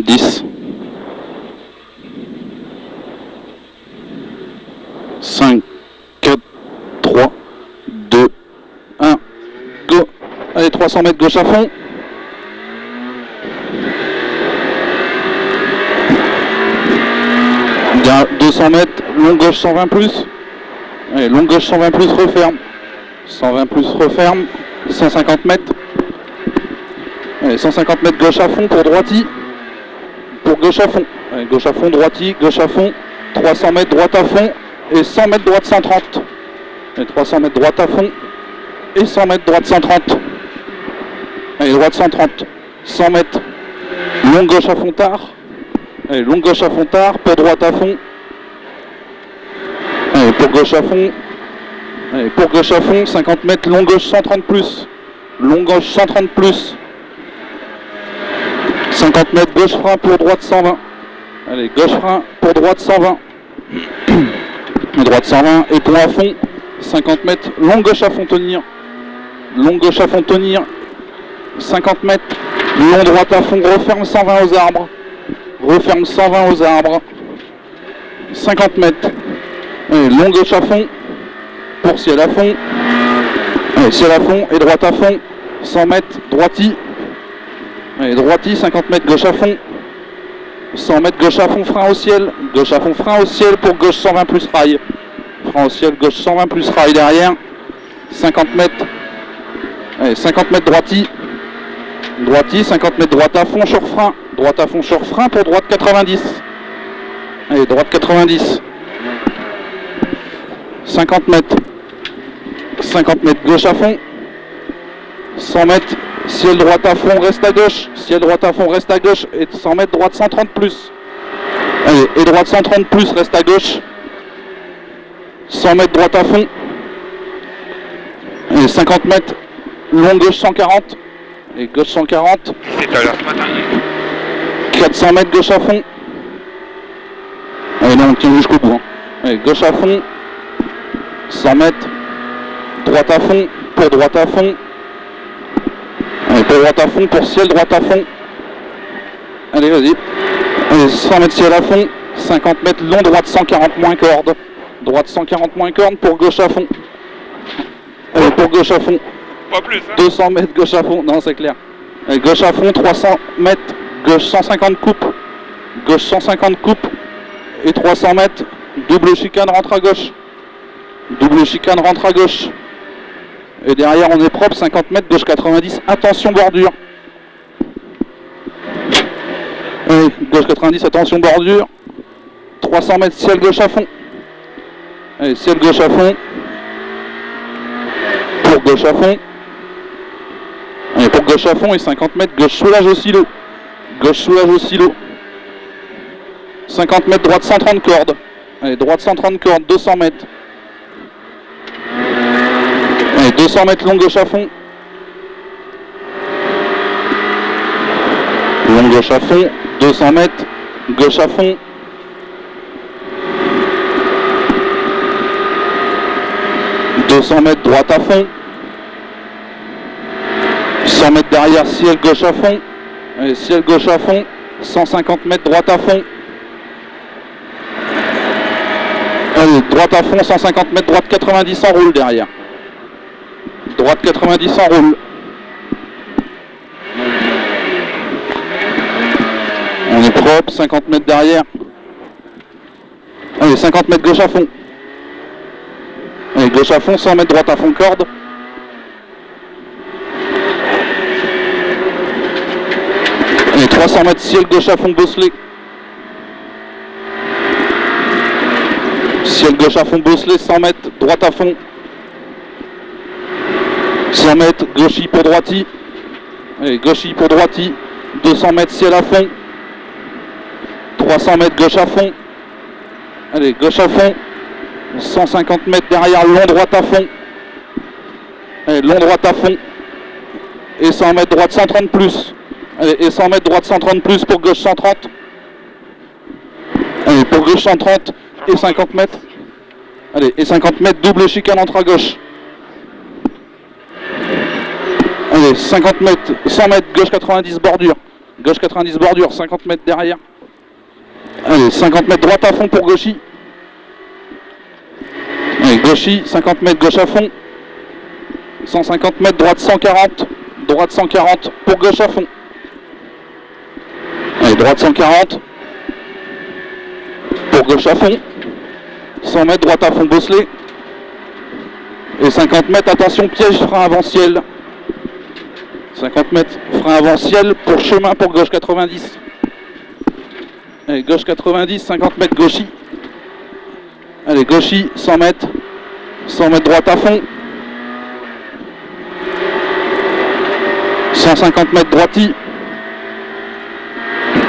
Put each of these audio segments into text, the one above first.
10. 5, 4, 3, 2, 1, go. Allez, 300 mètres gauche à fond. Bien, 200 mètres, long gauche 120 plus. Allez, long gauche 120 plus, referme. 120 plus, referme. 150 mètres. Allez, 150 mètres gauche à fond pour droiti. Pour gauche à fond. Allez, gauche à fond, droiti, gauche à fond. 300 mètres droite à fond. Et 100 mètres droite 130. Allez, 300 mètres droite à fond. Et 100 mètres droite 130. Allez, droite 130. 100 mètres. Long gauche à fond tard. Allez, long gauche à fond tard. Pour droite à fond. Allez, pour gauche à fond. Allez, pour gauche à fond. 50 mètres. Long gauche 130 plus. Long gauche 130 plus. 50 mètres gauche frein pour droite 120. Allez, gauche frein pour droite 120. Droite 120 et pont à fond. 50 mètres. Long gauche à fond tenir. Long gauche à fond tenir. 50 mètres. Long droite à fond. Referme 120 aux arbres. Referme 120 aux arbres. 50 mètres. Allez, long gauche à fond. Pour ciel à fond. Allez, ciel à fond et droite à fond. 100 mètres. Droiti. Allez, droiti. 50 mètres gauche à fond. 100 mètres gauche à fond. Frein au ciel. Gauche à fond. Frein au ciel pour gauche 120 plus rail. Frein au ciel. Gauche 120 plus rail derrière. 50 mètres. Allez, 50 mètres droiti. Droiti. 50 mètres droite à fond sur frein. Droite à fond sur frein pour droite 90. Allez, droite 90. 50 mètres. 50 mètres gauche à fond. 100 mètres. Ciel droite à fond, reste à gauche. Ciel droite à fond, reste à gauche. Et 100 mètres droite 130 plus. Allez, et droite 130 plus, reste à gauche. 100 mètres droite à fond. Et 50 mètres. Long gauche 140. Et gauche 140. C'est à l'heure ce matin. 400 mètres gauche à fond. Allez, non, on tient jusqu'au bout. Hein. Allez, gauche à fond. 100 mètres. Droite à fond. Pour droite à fond. Allez, pour droite à fond. Pour ciel, droite à fond. Allez, vas-y. Allez, 100 mètres ciel à fond. 50 mètres long, droite 140 moins corde. Droite 140 moins corde pour gauche à fond. Allez, pour gauche à fond. Pas plus, hein. 200 mètres gauche à fond. Non, c'est clair. Allez, gauche à fond, 300 mètres. Gauche 150 coupe. Gauche 150 coupe. Et 300 mètres. Double chicane, rentre à gauche. Double chicane, rentre à gauche. Et derrière, on est propre. 50 mètres, gauche 90. Attention, bordure. Allez, gauche 90, attention, bordure. 300 mètres, ciel gauche à fond. Allez, ciel gauche à fond. Pour gauche à fond. Allez, pour gauche à fond et 50 mètres, gauche soulage au silo. Gauche soulage au silo. 50 mètres, droite 130 cordes. Allez, droite 130 cordes, 200 mètres. Allez, 200 mètres long gauche à fond. Long gauche à fond, 200 mètres, gauche à fond. « 200 mètres droite à fond. 100 mètres derrière, ciel gauche à fond. Allez, ciel gauche à fond. 150 mètres droite à fond. Allez, droite à fond, 150 mètres, droite 90 en roule derrière. Droite 90 en roule. On est propre, 50 mètres derrière. Allez, 50 mètres gauche à fond. Allez, gauche à fond, 100 mètres droite à fond corde. Allez, 300 mètres ciel gauche à fond bosselé. Ciel gauche à fond bosselé, 100 mètres droite à fond. 100 mètres gauchy pour droiti. Allez, gauchy pour droiti. 200 mètres ciel à fond. 300 mètres gauche à fond. Allez, gauche à fond. 150 mètres derrière, long droite à fond. Allez, long droite à fond. Et 100 mètres droite 130 plus. Allez, et 100 mètres droite 130 plus pour gauche 130. Allez, pour gauche 130 et 50 mètres. Allez, et 50 mètres, double chicane entre à gauche. Allez, 50 mètres, 100 mètres, gauche 90, bordure. Gauche 90 bordure, 50 mètres derrière. Allez, 50 mètres droite à fond pour Gauchy. Allez, Gauchy, 50 mètres gauche à fond. 150 mètres droite 140. Droite 140 pour gauche à fond. Allez, droite 140. Pour gauche à fond. 100 mètres droite à fond bosselé. Et 50 mètres, attention, piège, frein avant ciel. 50 mètres, frein avant ciel pour chemin pour gauche 90. Allez, gauche 90, 50 mètres Gauchy. Allez, Gauchy, 100 mètres. 100 mètres droite à fond. 150 mètres droiti.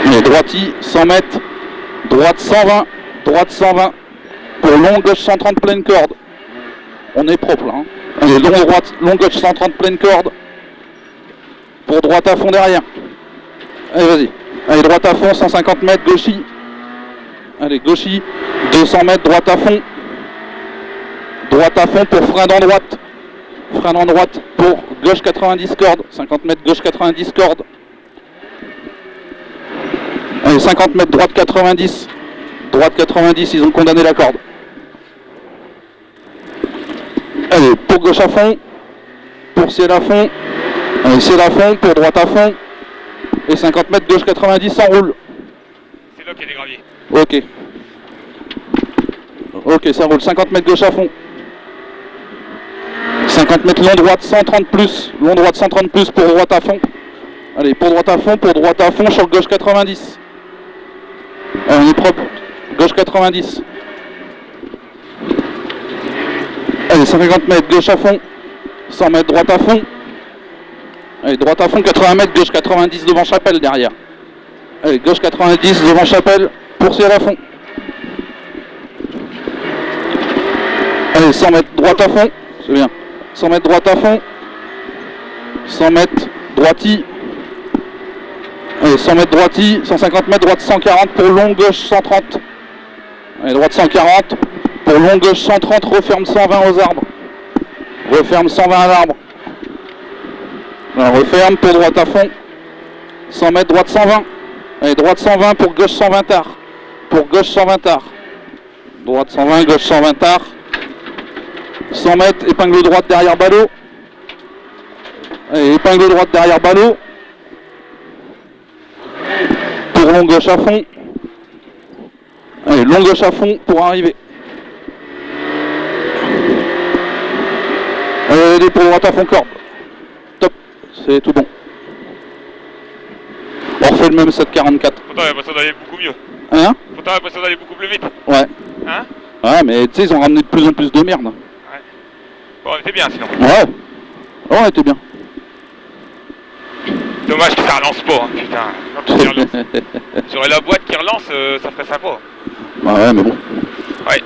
Allez, droiti, 100 mètres. Droite 120. Droite 120. Pour long gauche 130 pleine corde. On est propre là. Hein. Allez, long gauche 130 pleine corde. Pour droite à fond derrière. Allez, vas-y. Allez, droite à fond, 150 mètres, Gauchy. Allez, Gauchy, 200 mètres, droite à fond. Droite à fond pour frein dans droite. Frein dans droite pour gauche 90 cordes. 50 mètres, gauche 90 cordes. Allez, 50 mètres, droite 90. Droite 90, ils ont condamné la corde. Allez, pour gauche à fond. Pour ciel à fond. Allez, ciel à fond, pour droite à fond. Et 50 mètres, gauche 90, ça roule. C'est là qu'il y a des graviers. Ok. Ok, ça roule. 50 mètres, gauche à fond. 50 mètres, long droite, 130 plus. Long droite, 130 plus pour droite à fond. Allez, pour droite à fond, sur gauche 90. Allez, on est propre. Gauche 90. Allez, 150 mètres, gauche à fond. 100 mètres, droite à fond. Allez, droite à fond, 80 mètres, gauche 90 devant Chapelle derrière. Allez, gauche 90 devant Chapelle, pour ciel à fond. Allez, 100 mètres, droite à fond, c'est bien. 100 mètres, droite à fond. 100 mètres, droiti. Allez, 100 mètres, droiti. 150 mètres, droite 140 pour long, gauche 130. Allez, droite 140. Pour long, gauche 130, referme 120 aux arbres. Referme 120 à l'arbre. Alors, referme pour droite à fond. 100 mètres, droite 120. Allez, droite 120 pour gauche 120 tard. Pour gauche 120 tard. Droite 120, gauche 120 tard. 100 mètres, épingle droite derrière ballot. Allez, épingle droite derrière ballot. Pour long gauche à fond. Allez, long gauche à fond pour arriver. Allez, pour droite à fond corde. Top, c'est tout bon. On refait le même 744. Pourtant, il y a pas ça d'aller beaucoup mieux. Hein? Pourtant, il y a pas ça d'aller beaucoup plus vite. Ouais. Hein? Ouais, mais tu sais, ils ont ramené de plus en plus de merde. Ouais. Bon, on était bien sinon. Ouais. Oh, on était bien. Dommage que ça relance pas, hein, putain. Non, que ça relance. Sur la boîte qui relance, ça ferait sympa. Ouais, mais bon. Ouais.